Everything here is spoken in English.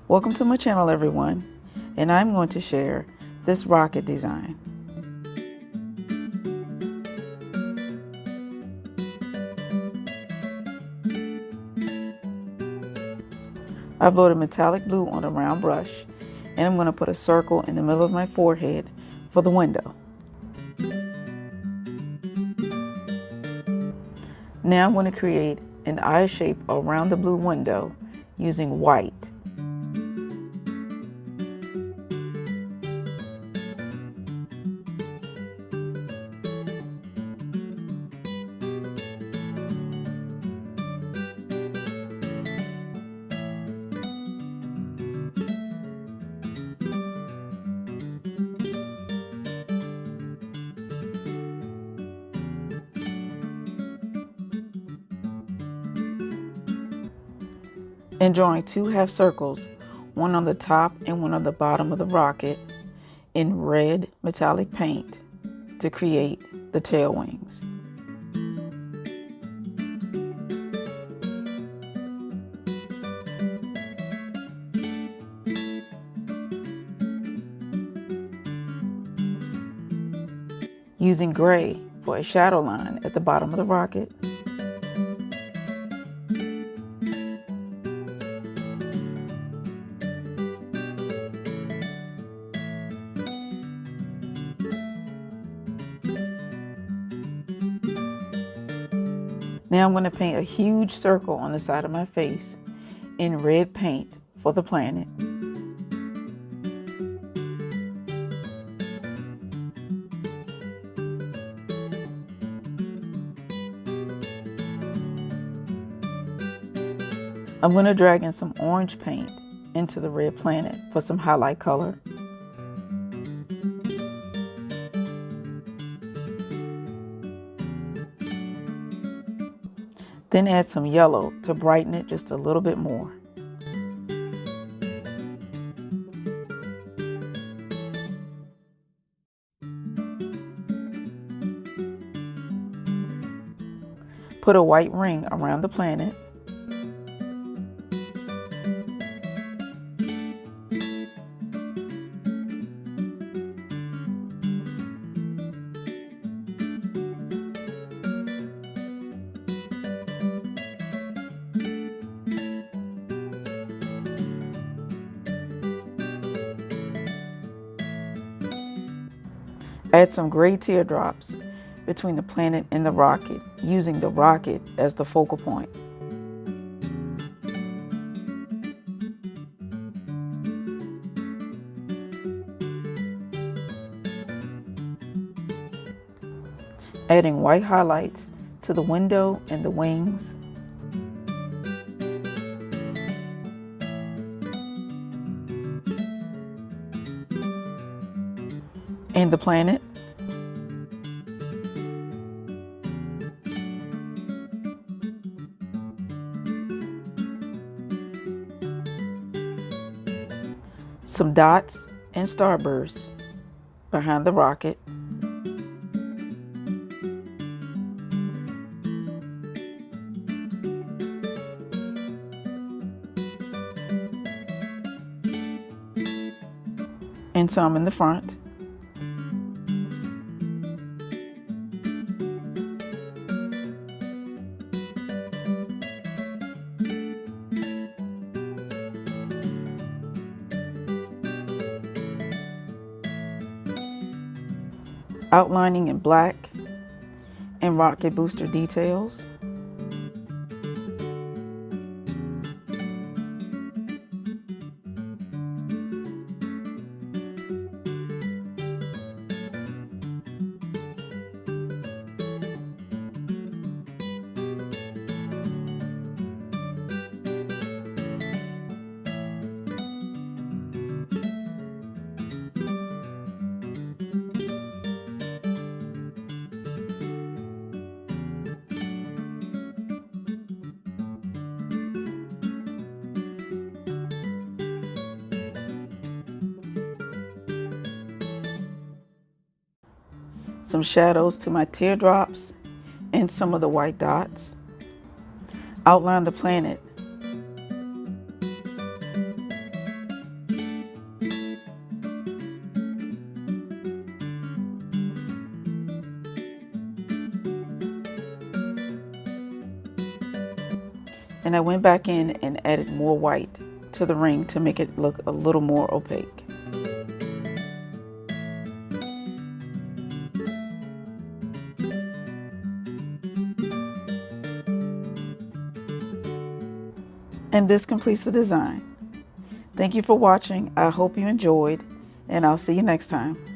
Welcome to my channel, everyone, and I'm going to share this rocket design. I've loaded metallic blue on a round brush, and I'm going to put a circle in the middle of my forehead for the window. Now I'm going to create an eye shape around the blue window using white. And drawing two half circles, one on the top and one on the bottom of the rocket in red metallic paint to create the tail wings. Using gray for a shadow line at the bottom of the rocket. Now I'm going to paint a huge circle on the side of my face in red paint for the planet. I'm going to drag in some orange paint into the red planet for some highlight color. Then add some yellow to brighten it just a little bit more. Put a white ring around the planet. Add some gray teardrops between the planet and the rocket, using the rocket as the focal point. Adding white highlights to the window and the wings. And the planet. Some dots and starbursts behind the rocket. And some in the front. Outlining in black and rocket booster details. Some shadows to my teardrops and some of the white dots. Outline the planet And I went back in and added more white to the ring to make it look a little more opaque. And this completes the design. Thank you for watching. I hope you enjoyed, and I'll see you next time.